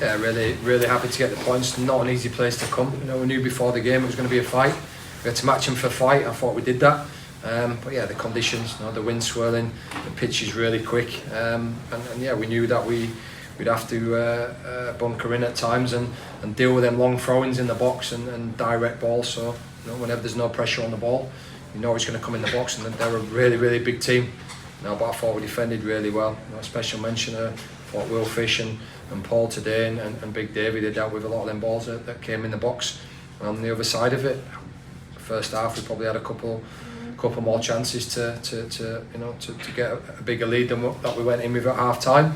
Yeah, really happy to get the points. Not an easy place to come. You know, we knew before the game it was going to be a fight. We had to match them for a fight. I thought we did that. But yeah, the conditions, you know, the wind swirling, the pitch is really quick, and yeah, we knew that we'd have to bunker in at times and deal with them long throw-ins in the box and direct balls. So, you know, whenever there's no pressure on the ball, you know it's going to come in the box, and they're a really big team. You know, but I thought we defended really well. You know, special mention I thought Will Fish and Paul today and Big Davey, they dealt with a lot of them balls that came in the box. And on the other side of it, first half we probably had a couple more chances to get a bigger lead than that we went in with at half time.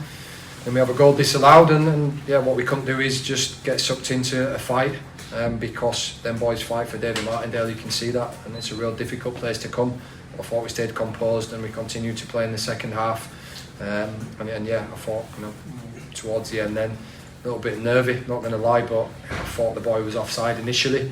Then we have a goal disallowed, and yeah, what we couldn't do is just get sucked into a fight, because them boys fight for David Martindale. You can see that, and it's a real difficult place to come. I thought we stayed composed and we continued to play in the second half, and yeah, I thought, you know, towards the end then a little bit nervy, not going to lie, but I thought the boy was offside initially.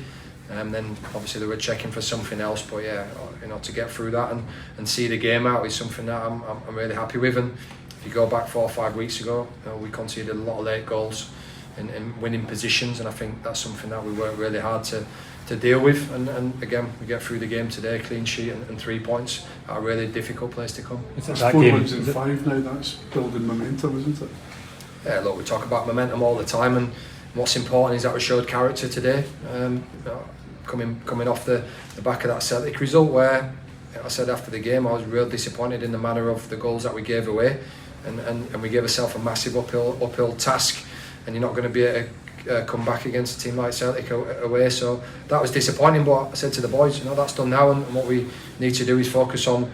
And then obviously they were checking for something else, but yeah, you know, to get through that and see the game out is something that I'm really happy with. And if you go back 4 or 5 weeks ago, you know, we conceded a lot of late goals in winning positions, and I think that's something that we worked really hard to deal with. And again, we get through the game today, clean sheet and 3 points at a really difficult place to come. It's 4 wins in 5 now. That's building momentum, isn't it? Yeah, look, we talk about momentum all the time, and what's important is that we showed character today. You know, coming off the back of that Celtic result, where I said after the game I was real disappointed in the manner of the goals that we gave away, and we gave ourselves a massive uphill task, and you're not going to be able to come back against a team like Celtic away. So that was disappointing, but I said to the boys, you know, that's done now, and what we need to do is focus on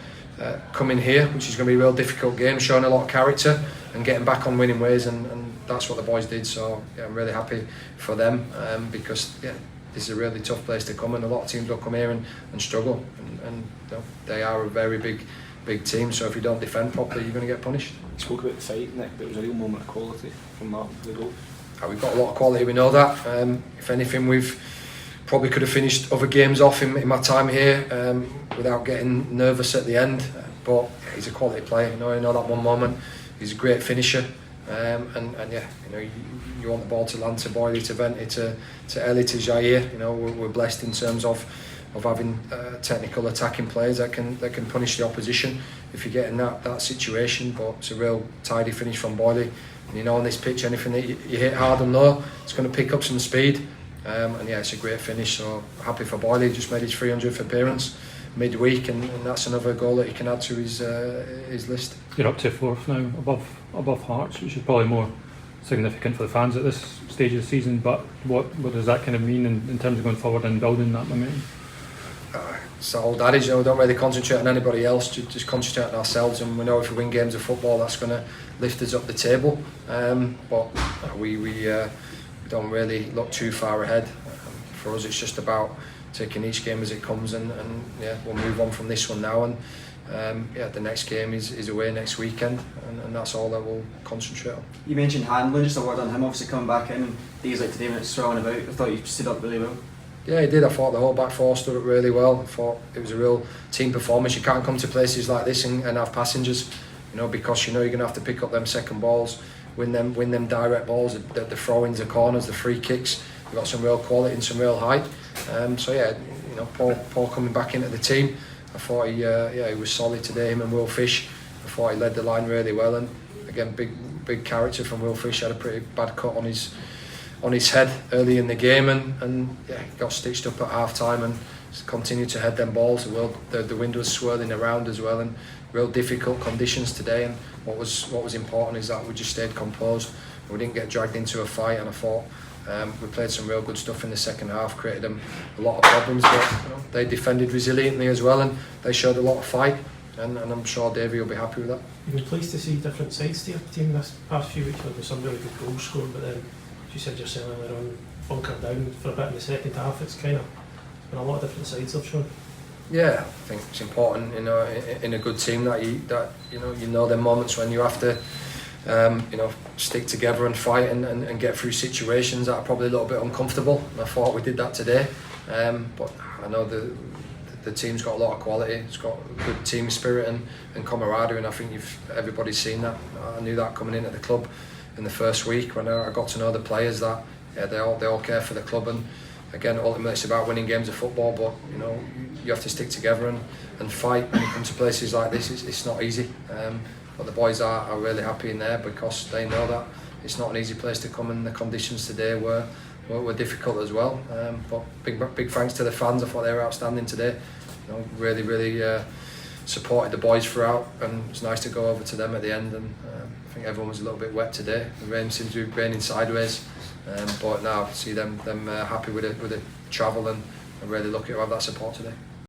coming here, which is going to be a real difficult game, showing a lot of character and getting back on winning ways, and that's what the boys did. So yeah, I'm really happy for them, because yeah, this is a really tough place to come, and a lot of teams will come here and struggle, and you know, they are a very big team, so if you don't defend properly you're going to get punished. You spoke about the fight, Nick, but it was a real moment of quality from the goal. We've got a lot of quality, we know that. If anything, we've probably could have finished other games off in my time here without getting nervous at the end, but he's a quality player, you know that one moment, he's a great finisher. And yeah, you know, you want the ball to land to Boyle, to Venti, to Ellie, to Jair. You know, we're blessed in terms of having technical attacking players that can punish the opposition if you get in that situation. But it's a real tidy finish from Boyle. And you know, on this pitch, anything that you hit hard and low, it's going to pick up some speed. And yeah, it's a great finish. So happy for Boyle. He just made his 300th appearance midweek, and that's another goal that he can add to his list. You're up to 4th now, above Hearts, which is probably more significant for the fans at this stage of the season. But what does that kind of mean in terms of going forward and building that momentum? It's the old adage, you know, we don't really concentrate on anybody else, just concentrate on ourselves, and we know if we win games of football that's going to lift us up the table. But we don't really look too far ahead. For us it's just about taking each game as it comes, and yeah, we'll move on from this one now, and yeah, the next game is away next weekend, and that's all that we'll concentrate on. You mentioned handling, just a word on him obviously coming back in, and days like today when it's strolling about, I thought you stood up really well. Yeah, he did. I thought the whole back four stood up really well. I thought it was a real team performance. You can't come to places like this and have passengers, you know, because you know you're going to have to pick up them second balls, win them direct balls, the throw-ins, the corners, the free kicks. We've got some real quality and some real height. So yeah, you know, Paul coming back into the team, I thought he was solid today, him and Will Fish. I thought he led the line really well, and again, big character from Will Fish. Had a pretty bad cut on his head early in the game, and yeah, got stitched up at half time and continued to head them balls. The wind was swirling around as well, and real difficult conditions today. And what was important is that we just stayed composed. We didn't get dragged into a fight, and I thought we played some real good stuff in the second half, created them a lot of problems, but you know, they defended resiliently as well, and they showed a lot of fight, and I'm sure Davey will be happy with that. You've been pleased to see different sides to your team this past few weeks. There was some really good goals scored, but then, as you said yourself earlier on, bunkered down for a bit in the second half. It's been a lot of different sides they've shown. Yeah, I think it's important, you know, in a good team that you know them moments when you have to you know, stick together and fight and get through situations that are probably a little bit uncomfortable. And I thought we did that today, but I know the team's got a lot of quality. It's got good team spirit and camaraderie, and I think everybody's seen that. I knew that coming into the club in the first week when I got to know the players that they all care for the club, and again ultimately it's about winning games of football, but you know you have to stick together and fight when it comes to places like this. It's not easy, but the boys are really happy in there because they know that it's not an easy place to come, and the conditions today were difficult as well. But big thanks to the fans. I thought they were outstanding today. You know, really supported the boys throughout, and it's nice to go over to them at the end. And I think everyone was a little bit wet today. The rain seems to be raining sideways, but now see them happy with the travel, and I'm really lucky to have that support today.